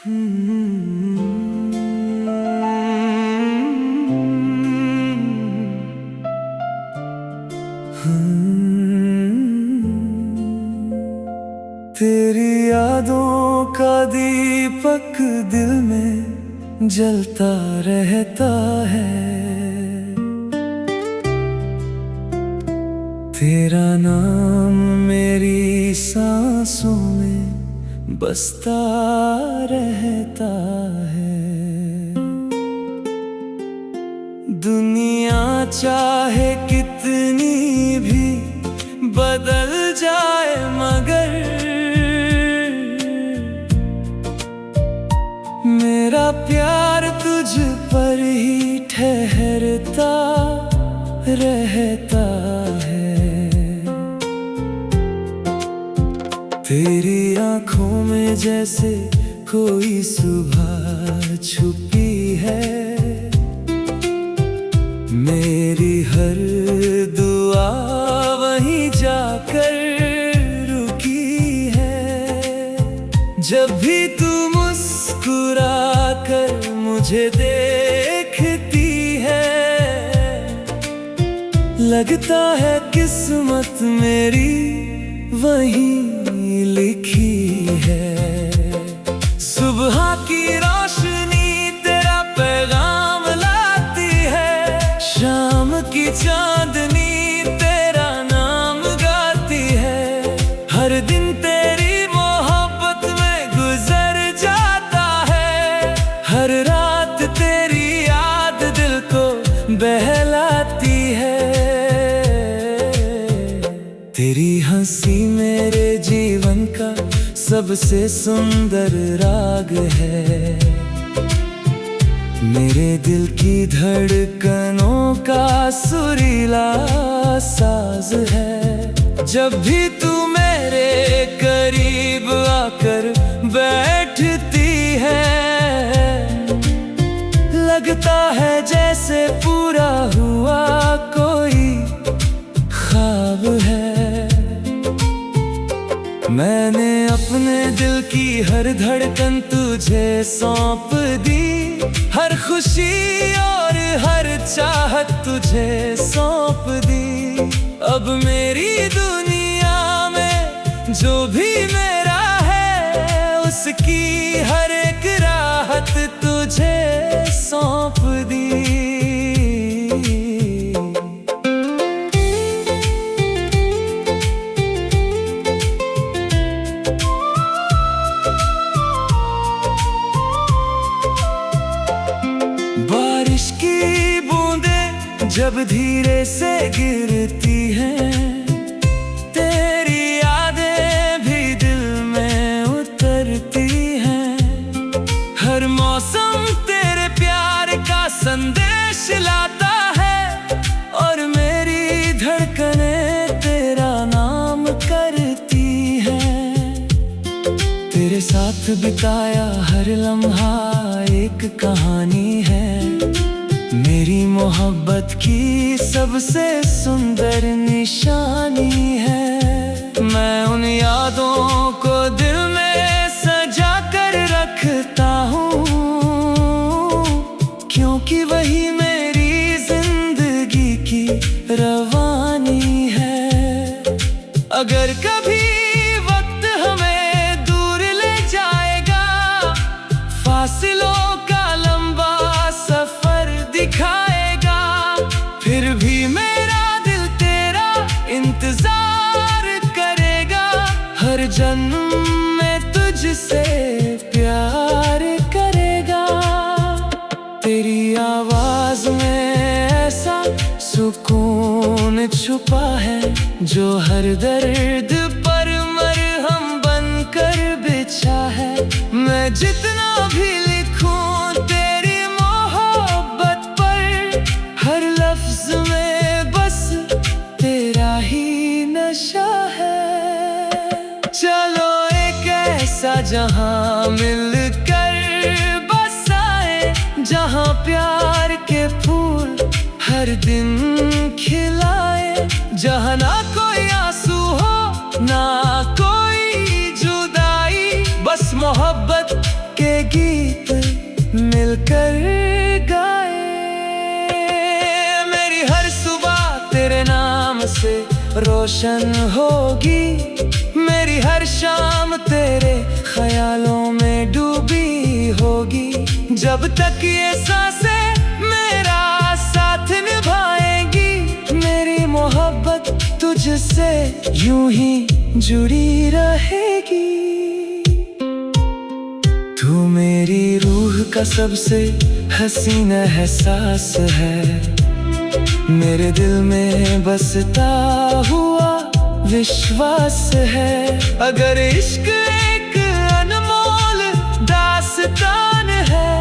तेरी यादों का दीपक दिल में जलता रहता है। तेरा नाम मेरी सांसों में बसता रहता है। दुनिया चाहे कितनी भी बदल जाए मगर मेरा प्यार तुझ पर ही ठहरता रहता है। तेरी आँखों में जैसे कोई सुबह छुपी है। मेरी हर दुआ वहीं जाकर रुकी है। जब भी तू मुस्कुरा कर मुझे देखती है, लगता है किस्मत मेरी वहीं लिखी है। सुबह की रोशनी तेरा पैगाम लाती है। शाम की चांदनी तेरा नाम गाती है। हर दिन तेरी मोहब्बत में गुजर जाता है। हर रात तेरी याद दिल को बहलाती है। तेरी हंसी मेरे जीवन का सबसे सुंदर राग है। मेरे दिल की धड़कनों का सुरीला साज है। जब भी तू मेरे करीब आकर बैठती है, लगता है जैसे पूरा हुआ कोई ख्वाब है। मैंने अपने दिल की हर धड़कन तुझे सौंप दी। हर खुशी और हर चाहत तुझे सौंप दी। अब मेरी दुनिया में जो भी मेरा है, उसकी हर एक राहत तुझे सौंप दी। बारिश की बूंदें जब धीरे से गिरती हैं, तेरी यादें भी दिल में उतरती हैं। हर मौसम तेरे प्यार का संदेश लाता है और मेरी धड़कनें तेरा नाम करती हैं। तेरे साथ बिताया हर लम्हा एक कहानी है। मेरी मोहब्बत की सबसे सुंदर निशानी है। मैं उन यादों को दिल में सजा कर रखता हूँ, क्योंकि वही मेरी जिंदगी की रवानी है। अगर कभी वक्त हमें दूर ले जाएगा, फासिलों का लंबा सफर दिखाएगा, फिर भी मेरा दिल तेरा इंतजार करेगा। हर जन्म में तुझसे प्यार करेगा। तेरी आवाज में ऐसा सुकून छुपा है, जो हर दर्द पर मरहम बनकर बिछा है। मैं जितना भी लिखूं तेरी मोहब्बत पर, हर लफ्ज में बस तेरा ही नशा है। चलो एक ऐसा जहां मिलकर बसाए, जहां प्यार के फूल हर दिन खिलाए। जहां ना कोई आंसू हो ना कोई जुदाई, बस मोहब्बत के गीत मिलकर गाए। मेरी हर सुबह तेरे नाम से रोशन होगी, मेरी हर शाम तेरे ख्यालों में डूबी होगी। जब तक ये सांसें मेरा साथ निभाएंगी, मेरी मोहब्बत तुझसे यूं ही जुड़ी रहेगी। तू मेरी रूह का सबसे हसीन एहसास है, मेरे दिल में बसता हुआ विश्वास है। अगर इश्क एक अनमोल दास्तान है,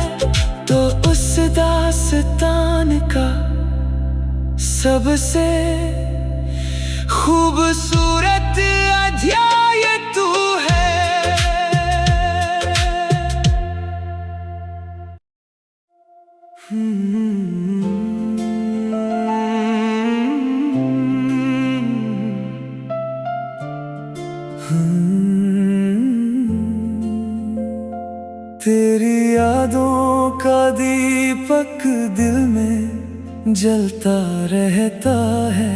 तो उस दास्तान का सबसे खूबसूरत अध्याय तू है। तेरी यादों का दीपक दिल में जलता रहता है,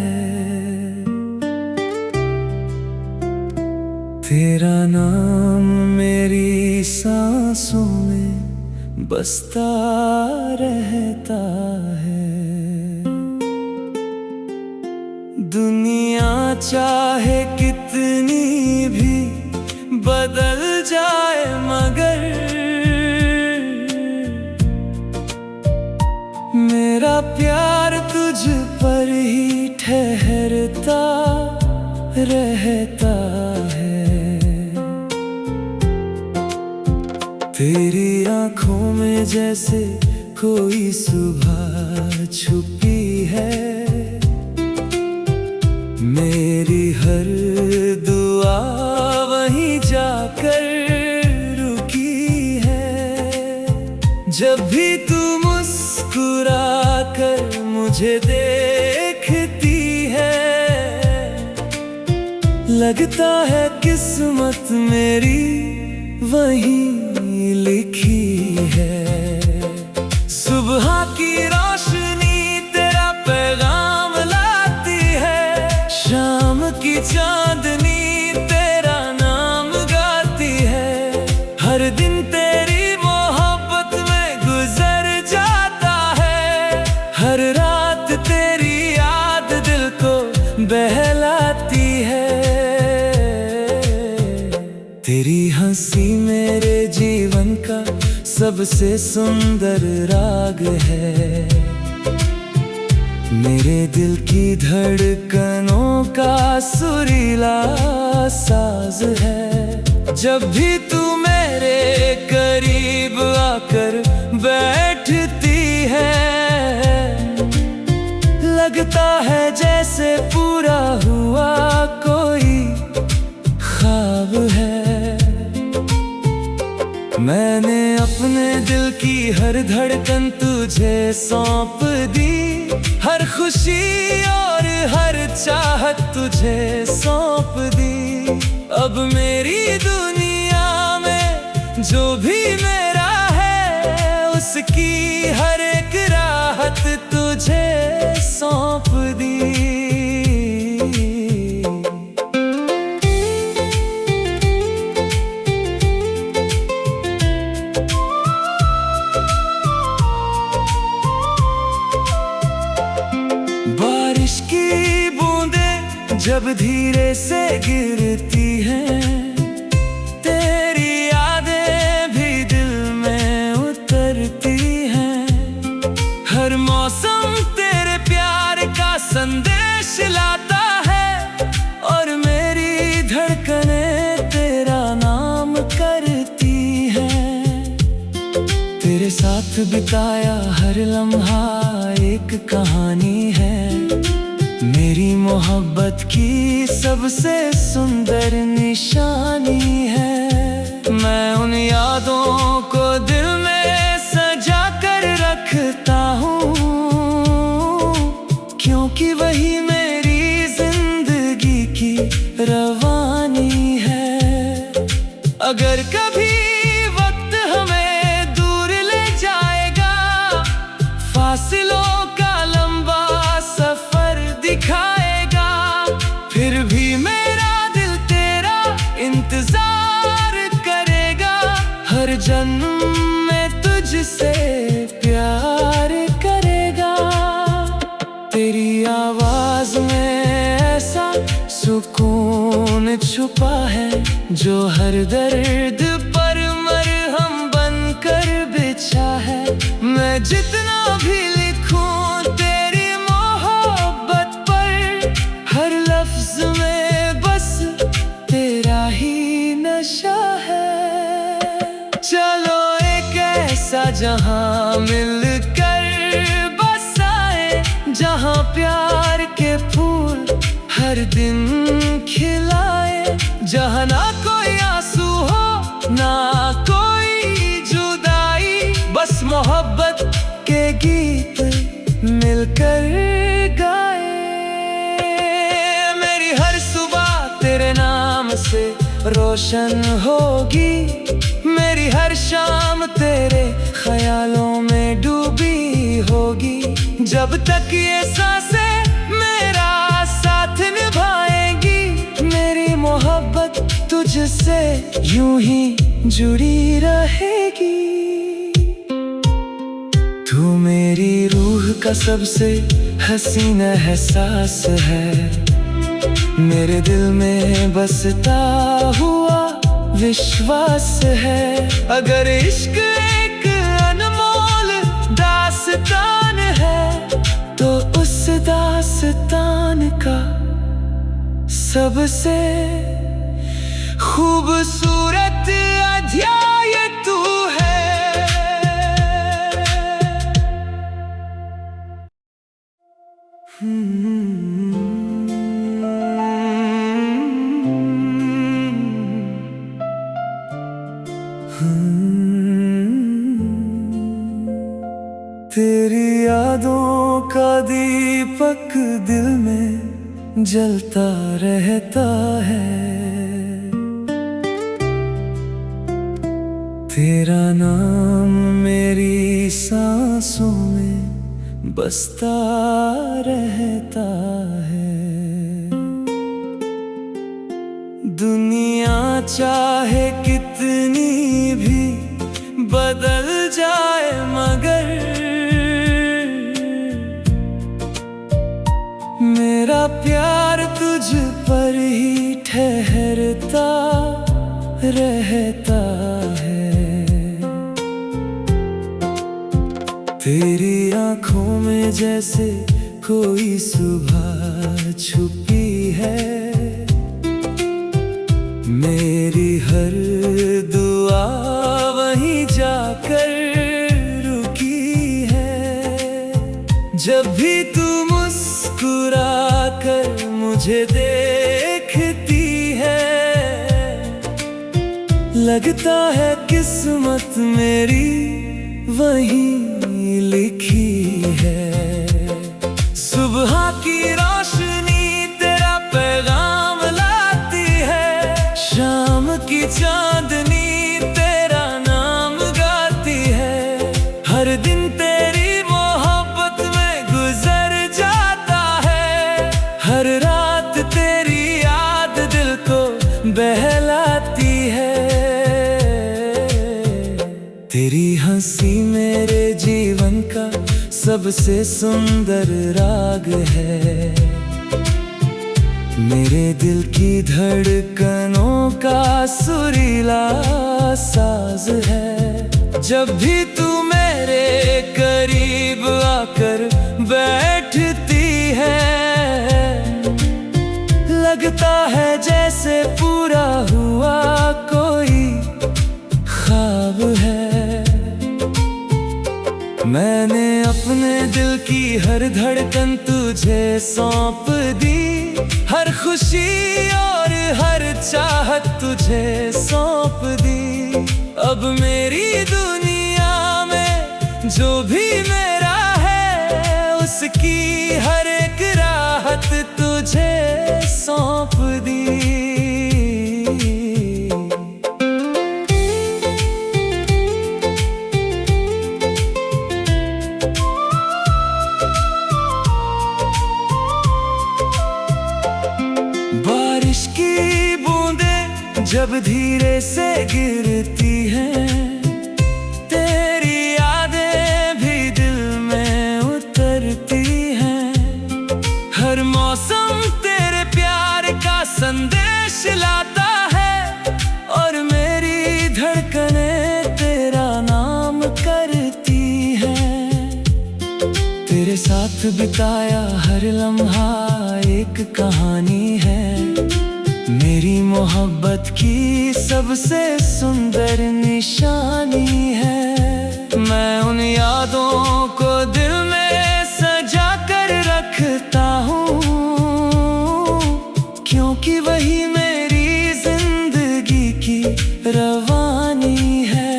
तेरा नाम मेरी सांसों में बसता रहता है। दुनिया चाहे कितनी भी बदल जाए, मगर मेरा प्यार तुझ पर ही ठहरता रहता है। तेरी आँखों में जैसे कोई सुबह छुपी है, मेरी हर दुआ वहीं जाकर रुकी है। जब भी तू मुस्कुरा कर मुझे देखती है, लगता है किस्मत मेरी वहीं लिखी है। सुबह की रोशनी तेरा पैगाम लाती है, शाम की चांदनी तेरा नाम गाती है। हर दिन तेरी मोहब्बत में गुजर जाता है, हर रात तेरी याद दिल को बहलाती है। तेरी हंसी मेरे जीवन का सबसे सुंदर राग है, मेरे दिल की धड़कनों का सुरीला साज है। जब भी तू मेरे करीब आकर बैठती है, लगता है जैसे पूरा हुआ कोई ख्वाब है। मैंने अपने दिल की हर धड़कन तुझे सौंप दी, हर खुशी और हर चाहत तुझे सौंप दी। अब मेरी दुनिया में जो भी मेरा है, उसकी हर एक राहत तुझे सौंप दी। बारिश की बूंदें जब धीरे से गिरती हैं, तेरी यादें भी दिल में उतरती हैं। हर मौसम तेरे प्यार का संदेश लाता है, और मेरी धड़कनें तेरा नाम करती हैं। तेरे साथ बिताया हर लम्हा एक कहानी है, मेरी मोहब्बत की सबसे सुंदर निशानी है। मैं उन यादों को दिल में सजा कर रखता हूँ, क्योंकि वही मेरी जिंदगी की रवानी है। अगर कभी वक्त हमें जन्म में तुझसे प्यार करेगा। तेरी आवाज में ऐसा सुकून छुपा है जो हर दर्द पर मरहम बनकर बिछा है। मैं जितना भी लिखूं तेरी मोहब्बत पर, हर लफ्ज में बस तेरा ही नशा है। चलो एक ऐसा जहां मिलकर बसाए, जहां प्यार के फूल हर दिन खिलाए, जहां ना कोई आंसू हो ना कोई जुदाई, बस मोहब्बत के गीत मिलकर गाए। मेरी हर सुबह तेरे नाम से रोशन होगी, मेरी हर शाम तेरे ख्यालों में डूबी होगी। जब तक ये सांसें मेरा साथ निभाएंगी, मेरी मोहब्बत तुझसे यूं ही जुड़ी रहेगी। तू मेरी रूह का सबसे हसीन एहसास है, मेरे दिल में बसता हुआ विश्वास है। अगर इश्क एक अनमोल दास्तान है, तो उस दास्तान का सबसे खूबसूरत अध्याय तू है। तेरी यादों का दीपक दिल में जलता रहता है, तेरा नाम मेरी सांसों में बसता रहता है। दुनिया चाहे कितनी भी बदल जाए, मगर मेरा प्यार तुझ पर ही ठहरता रहता है। तेरी आँखों में जैसे कोई सुबह छुपी है, मेरी हर दुआ वहीं जाकर रुकी है। जब भी तू मुस्कुरा कर मुझे देखती है, लगता है किस्मत मेरी वहीं लिखी है। सुबह की रोशनी तेरा पैगाम लाती है, शाम की चांदनी तेरा नाम गाती है। हर दिन तेरी मोहब्बत में गुजर जाता है, हर रात तेरी याद दिल को बहलाती है। तेरी हंसी मेरे जीवन का सबसे सुंदर राग है, मेरे दिल की धड़कनों का सुरीला साज है। जब भी तू मेरे करीब आकर बैठती है, लगता है जैसे पूरा हुआ कोई ख्वाब है। मैंने अपने दिल की हर धड़कन तुझे सौंप दी, हर खुशी और हर चाहत तुझे सौंप दी। अब मेरी दुनिया में जो भी मेरा है, उसकी हर एक राहत तुझे सौंप दी। बारिश की बूंदें जब धीरे से गिरती हैं, बिताया हर लम्हा एक कहानी है। मेरी मोहब्बत की सबसे सुंदर निशानी है। मैं उन यादों को दिल में सजा कर रखता हूँ, क्योंकि वही मेरी जिंदगी की रवानी है।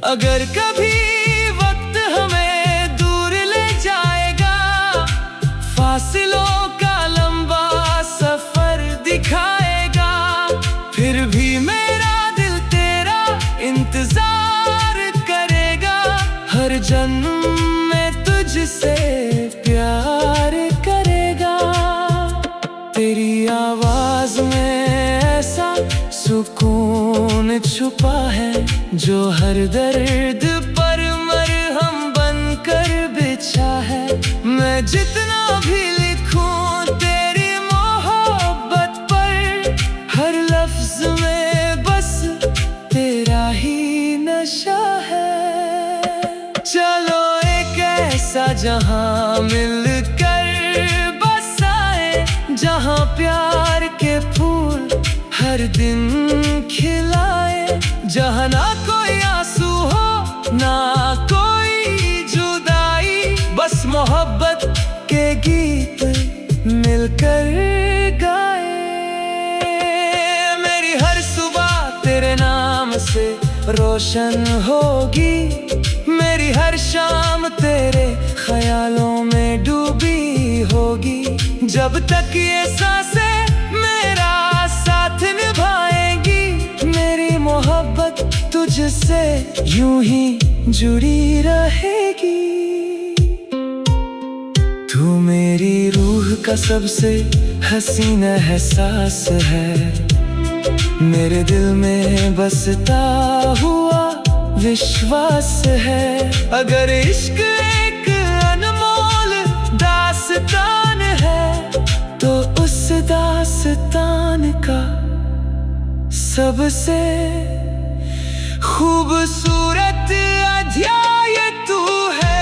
अगर कभी वक्त हमें दूर ले जाएगा, फासिलों का लंबा सफर दिखाएगा, फिर भी मेरा दिल तेरा इंतजार करेगा। हर जन्म में तुझसे प्यार करेगा। तेरी आवाज में ऐसा सुकून छुपा है, जो हर दर्द पर मरहम बनकर बिछा है। मैं जितना भी लिखूं तेरी मोहब्बत पर, हर लफ्ज में बस तेरा ही नशा है। चलो एक ऐसा जहां मिलकर बसाए, जहां प्यार के फूल हर दिन खिलाए, जहां ना कोई आंसू हो ना कोई जुदाई, बस मोहब्बत के गीत मिलकर गाए। मेरी हर सुबह तेरे नाम से रोशन होगी, मेरी हर शाम तेरे ख्यालों में डूबी होगी। जब तक ये सांसें मेरा साथ निभाएंगी, मेरी मोहब्बत तुझसे यूं ही जुड़ी रहेगी। तू मेरी रूह का सबसे हसीन एहसास है, मेरे दिल में बसता हुआ विश्वास है। अगर इश्क एक अनमोल दास्तान है, तो उस दास्तान का सबसे खूबसूरत अध्याय तू है।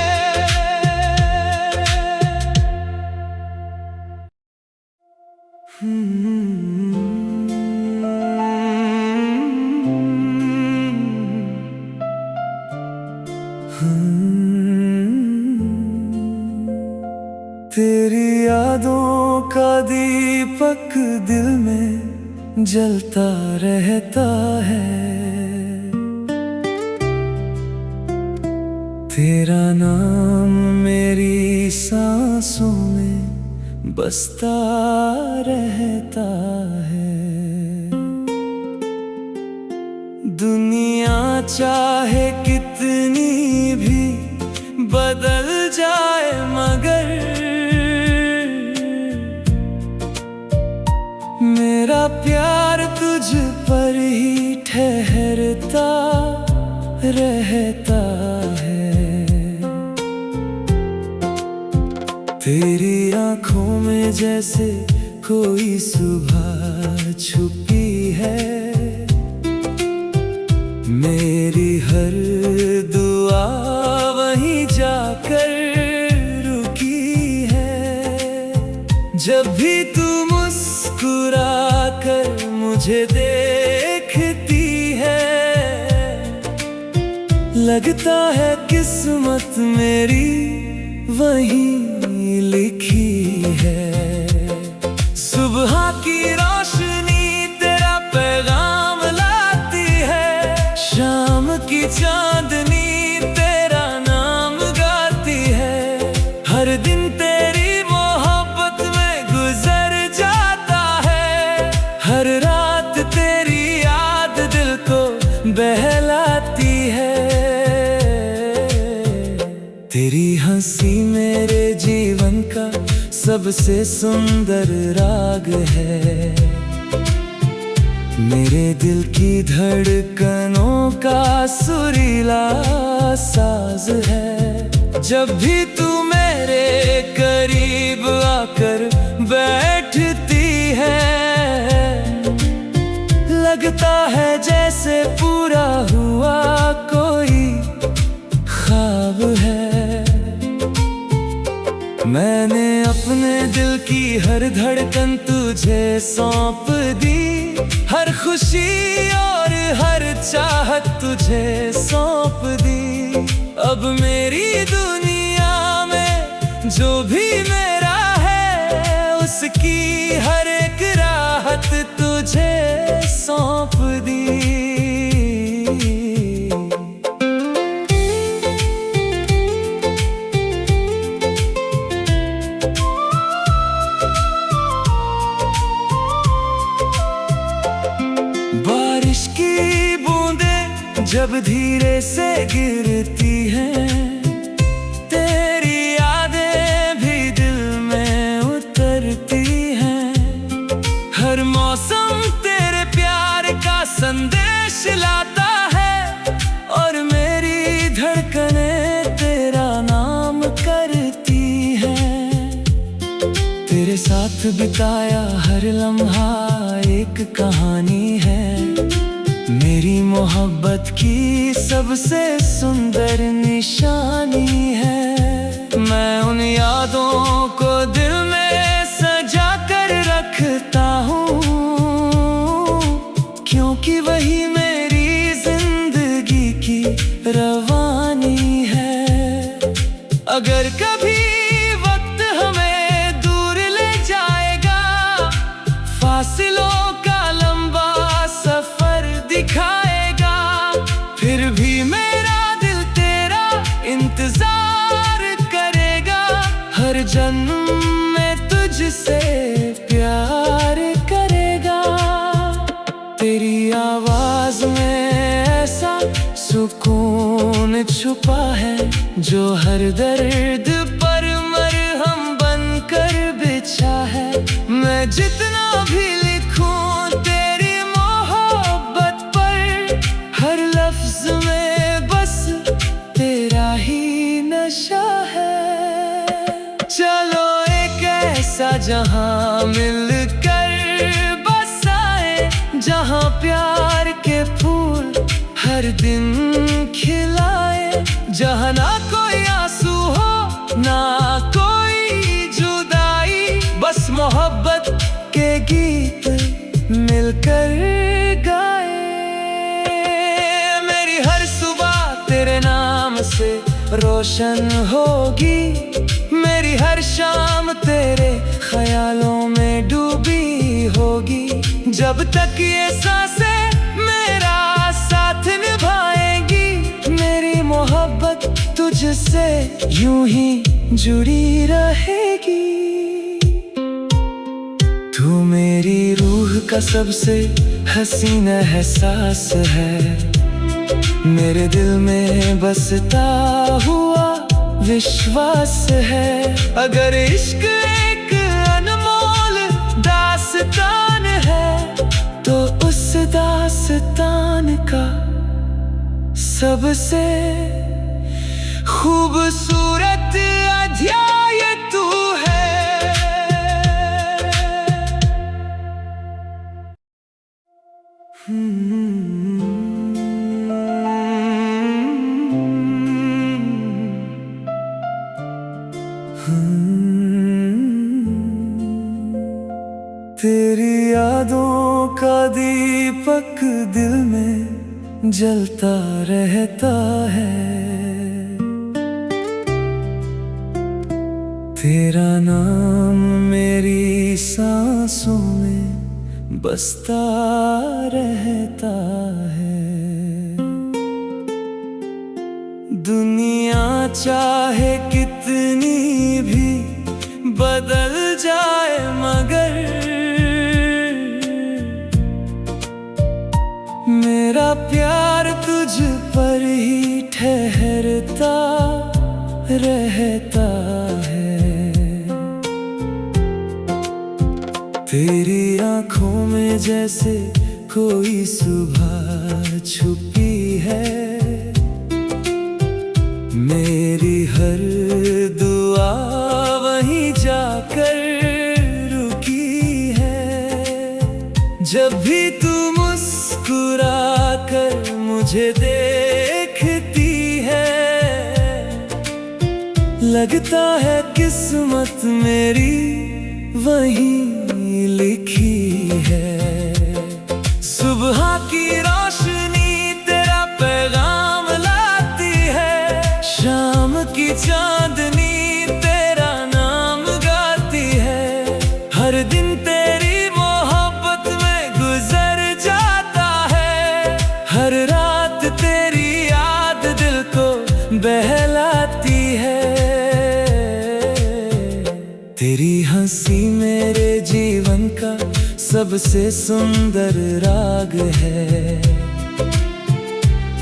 तेरी यादों का दीपक दिल में जलता रहता है। तेरा नाम मेरी सांसों में बसता रहता है। दुनिया चाहे कितनी भी बदल जाए, मगर मेरा प्यार तुझ पर ही ठहरता रहता है। तेरी आँखों में जैसे कोई सुबह छुपी है, मेरी हर दुआ वहीं जाकर रुकी है। जब भी तू मुस्कुरा कर मुझे देखती है, लगता है किस्मत मेरी वहीं लिखी है। सुबह की रोशनी तेरा पैगाम लाती है, शाम की चांदनी तेरा नाम गाती है। हर दिन तेरी मोहब्बत में गुजर जाता है, हर रात तेरी याद दिल को बहलाती है। तेरी हंसी मेरे जीवन का सबसे सुंदर राग है, मेरे दिल की धड़कनों का सुरीला साज है। जब भी तू मेरे करीब आकर बैठती है, लगता है जैसे पूरा हुआ कोई ख्वाब है। हर धड़कन तुझे सौंप दी, हर खुशी और हर चाहत तुझे सौंप दी। अब मेरी दुनिया में जो भी मेरा है, उसकी हर एक राहत तुझे सौंप दी। बारिश की बूंदें जब धीरे से गिरती हैं, तेरी यादें भी दिल में उतरती हैं। हर मौसम तेरे प्यार का संदेश लाता है, और मेरी धड़कनें तेरा नाम करती हैं। तेरे साथ बिताया हर लम्हा एक कहानी है, मेरी मोहब्बत की सबसे सुंदर निशानी है। मैं उन यादों को दिल में सजा कर रखता हूँ, क्योंकि वही मेरी जिंदगी की रवानी है। अगर कभी वक्त हमें दूर ले जाएगा, फासिलों का लंबा सफर दिखाएगा, फिर भी मेरा दिल तेरा इंतजार करेगा। हर जन्म में तुझसे प्यार करेगा। तेरी आवाज में ऐसा सुकून छुपा है, जो हर दर्द पर मरहम बनकर बिछा है। मैं जितना भी लिखूं तेरी मोहब्बत पर, हर लफ्ज में बस तेरा ही नशा है। चलो एक ऐसा जहां मिलकर बसाए, जहां प्यार के फूल हर दिन खिलाए, जहां ना कोई आंसू हो ना कोई जुदाई, बस मोहब्बत के गीत मिलकर गाए। मेरी हर सुबह तेरे नाम से रोशन होगी, मेरी हर शाम तेरे ख्यालों में डूबी होगी। जब तक ये सांसें मेरा साथ निभाएंगी, मेरी मोहब्बत तुझसे यूं ही जुड़ी रहेगी। तू मेरी रूह का सबसे हसीन एहसास है, मेरे दिल में बसता हुआ विश्वास है। अगर इश्क एक अनमोल दास्तान है, तो उस दास्तान का सबसे खूबसूरत अध्याय तू है। तेरी यादों का दीपक दिल में जलता रहता है, तेरा नाम मेरी सांसों में बसता रहता है। दुनिया चाहे कितनी भी बदल जाए, मगर मेरा प्यार तुझ पर ही ठहरता रहता है। तेरी आँखों में जैसे कोई सुबह छुपी है, मेरी हर दुआ वहीं जाकर रुकी है। जब भी तू मुस्कुरा कर मुझे देखती है, लगता है किस्मत मेरी वहीं लिखी है। सुबह की रोशनी तेरा पैगाम लाती है, शाम की चांदनी तेरा नाम गाती है। हर दिन तेरी मोहब्बत में गुजर जाता है, हर रात तेरी याद दिल को बहलाती है। तेरी हंसी मेरे जीवन का सबसे सुंदर राग है,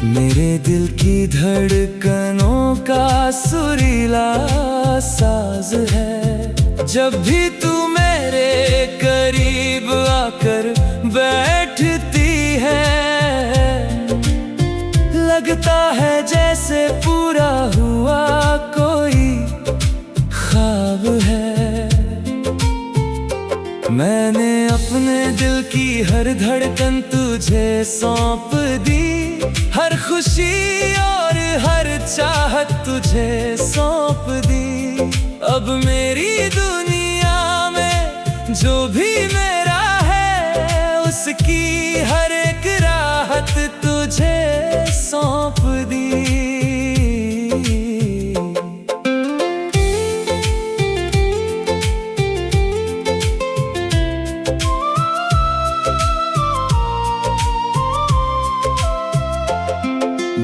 मेरे दिल की धड़कनों का सुरीला साज है। जब भी तू मेरे करीब आकर बैठती है, लगता है जैसे पूरा हुआ कोई ख्वाब है। मैंने अपने दिल की हर धड़कन तुझे सौंप दी, हर खुशी और हर चाहत तुझे सौंप दी। अब मेरी दुनिया में जो भी मेरा है, उसकी हर एक राहत तुझे सौंप दी।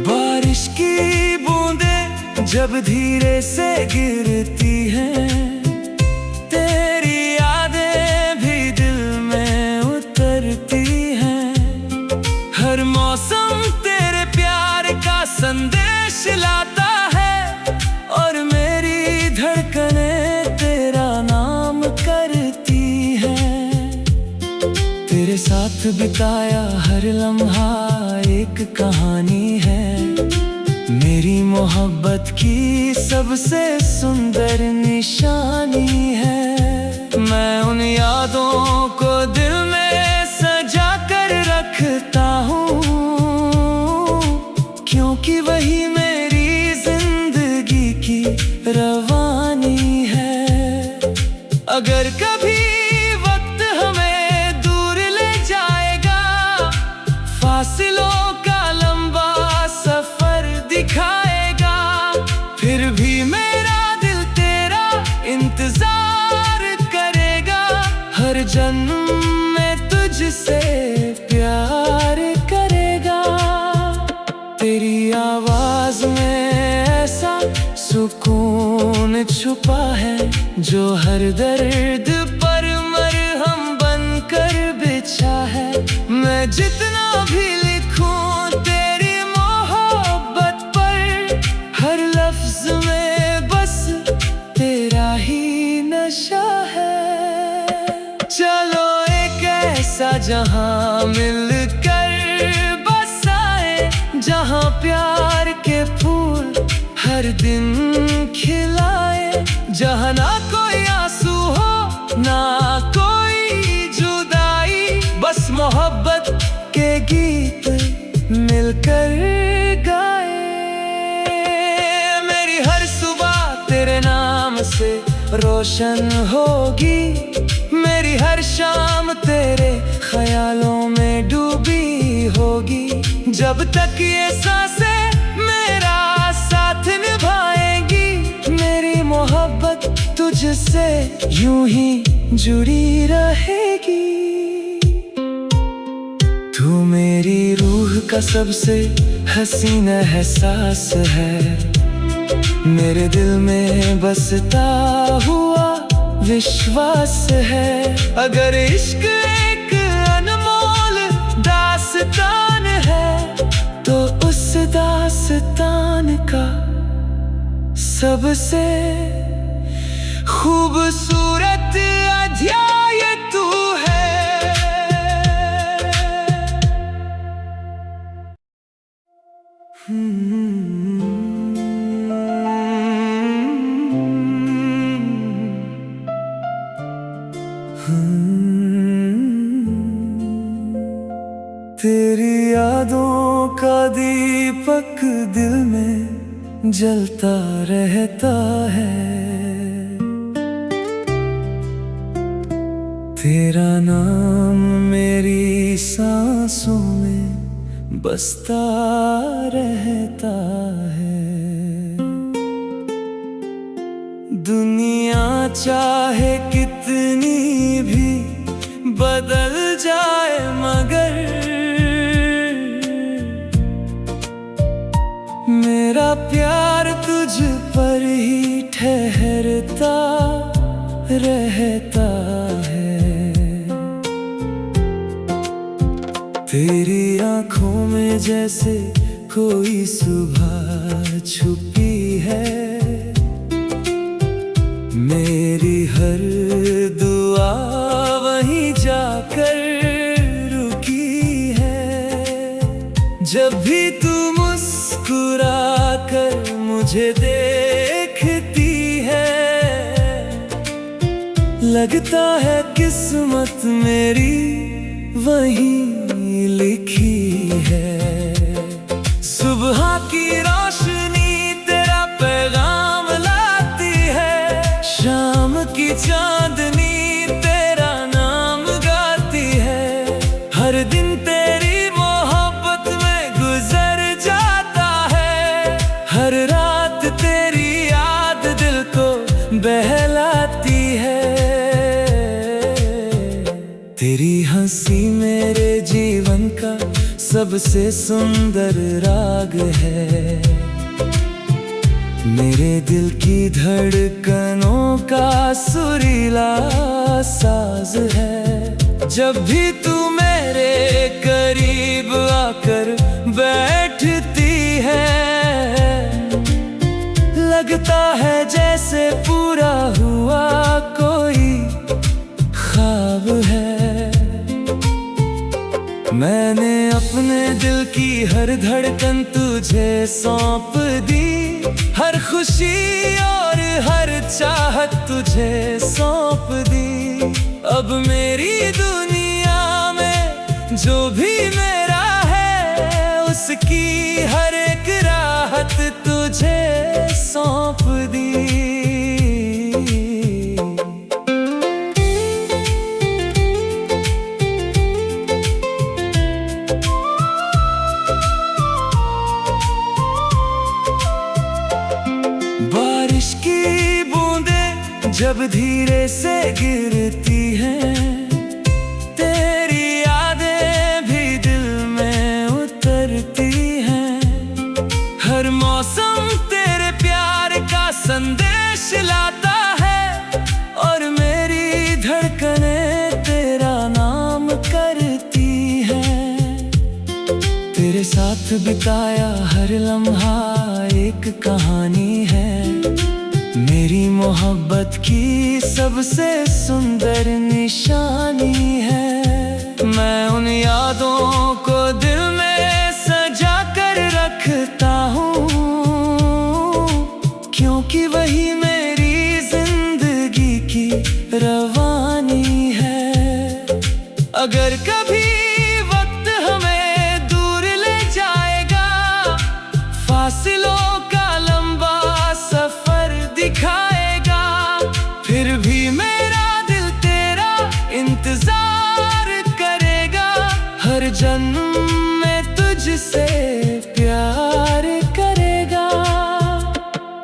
बारिश की बूंदें जब धीरे से गिरती हैं, तेरी यादें भी दिल में उतरती हैं। हर मौसम तेरे प्यार का संदेश लाता है, और मेरी धड़कनें तेरा नाम करती हैं। तेरे साथ बिताया हर लम्हा एक कहानी है, मेरी मोहब्बत की सबसे सुंदर निशानी है। मैं उन यादों को दिल में सजा कर रखता हूँ, क्योंकि वही मेरी जिंदगी की रवानी है। अगर कभी वक्त हमें दूर ले जाएगा, फासिलों का लंबा सफर दिखाएगा, फिर भी मेरा दिल तेरा इंतजार करेगा। हर जन्म में तुझसे प्यार करेगा। तेरी आवाज में ऐसा सुकून छुपा है, जो हर दर्द पर मरहम बनकर बिछा है। मैं जितना भी लिखूं तेरी मोहब्बत पर, हर लफ्ज में बस तेरा ही नशा है। चलो एक ऐसा जहां मिलकर बसाए, जहां प्यार के फूल हर दिन खिलाए, जहां ना कोई आंसू हो ना कोई जुदाई, बस मोहब्बत के गीत मिलकर गाए। मेरी हर सुबह तेरे नाम से रोशन होगी, मेरी हर शाम तेरे ख्यालों में डूबी होगी। जब तक ये सांसें मेरा साथ निभाएंगी, मेरी मोहब्बत तुझसे यूं ही जुड़ी रहेगी। तू मेरी रूह का सबसे हसीन एहसास है, मेरे दिल में बसता हुआ विश्वास है। अगर इश्क एक अनमोल दास्तान है, तो उस दास्तान का सबसे खूबसूरत अध्याय तू है। तेरी यादों का दीपक दिल में जलता रहता है। तेरा नाम मेरी सांसों में बसता रहता है। दुनिया चाहे कितनी भी बदल जाए मगर मेरा प्यार तुझ पर ही ठहरता रहता है। तेरी आँखों में जैसे कोई सुबह छुपी है। मेरी हर दुआ वहीं जाकर रुकी है। जब भी तू मुस्कुरा कर मुझे देखती है, लगता है किस्मत मेरी वहीं लिखी है। सुबह की रोशनी तेरा पैगाम लाती है, शाम की चांदनी तेरा नाम गाती है। हर दिन तेरी मोहब्बत में गुजर जाता है, हर रात तेरी याद दिल को बहलाती है। तेरी हंसी मेरे जीवन का सबसे सुंदर राग है। मेरे दिल की धड़कनों का सुरीला साज है। जब भी तू मेरे करीब आकर बैठती है, लगता है जैसे पूरा हुआ कोई ख्वाब है। मैंने अपने दिल की हर धड़कन तुझे सौंप दी, हर खुशी और हर चाहत तुझे सौंप दी। अब मेरी दुनिया में जो भी मेरा है, उसकी हर एक राहत तुझे सौंप दी। बारिश की बूंदें जब धीरे से गिरती हैं, तेरी यादें भी दिल में उतरती हैं। हर मौसम तेरे प्यार का संदेश लाता है, और मेरी धड़कनें तेरा नाम करती हैं। तेरे साथ बिताया हर लम्हा एक कहानी है, मेरी मोहब्बत की सबसे सुंदर निशानी है। मैं उन यादों को दिल में सजा कर रखता हूँ, क्योंकि वही मेरी जिंदगी की रवानी है। अगर कभी वक्त हमें दूर ले जाएगा, फासिलों का लंबा सफर दिखाएगा, फिर भी मेरा दिल तेरा इंतजार करेगा। हर जन्म में तुझसे प्यार करेगा।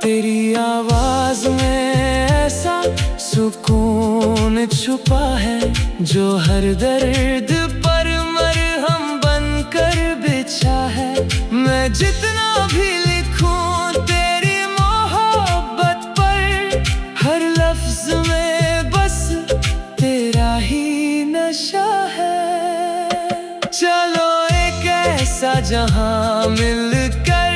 तेरी आवाज में ऐसा सुकून छुपा है, जो हर दर्द पर मरहम बनकर बिछा है। मैं जितना भी लिखूं तेरी मोहब्बत पर, हर लफ्ज में बस तेरा ही नशा है। चलो एक ऐसा जहां मिलकर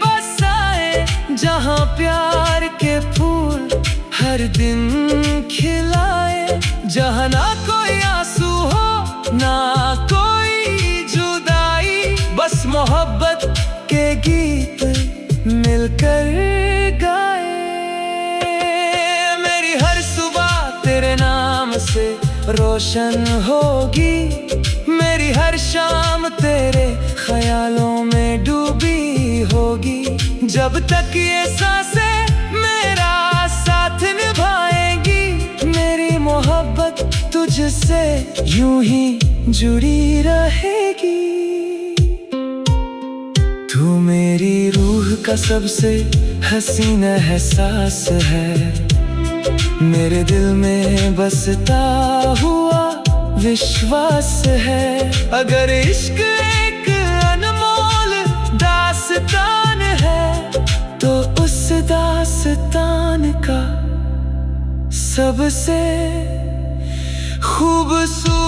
बसाए, जहां प्यार के फूल हर दिन खिलाए। जहां ना कोई आंसू हो ना कोई जुदाई, बस मोहब्बत के गीत मिलकर गाए। मेरी हर सुबह तेरे नाम से रोशन होगी, मेरी हर शाम तेरे ख्यालों में डूबी होगी। जब तक ये सांसें मेरा साथ निभाएंगी, मेरी मोहब्बत तुझ मुझसे यूं ही जुड़ी रहेगी। तू मेरी रूह का सबसे हसीन एहसास है, मेरे दिल में बसता हुआ विश्वास है। अगर इश्क एक अनमोल दास्तान है, तो उस दास्तान का सबसे खूबसूरत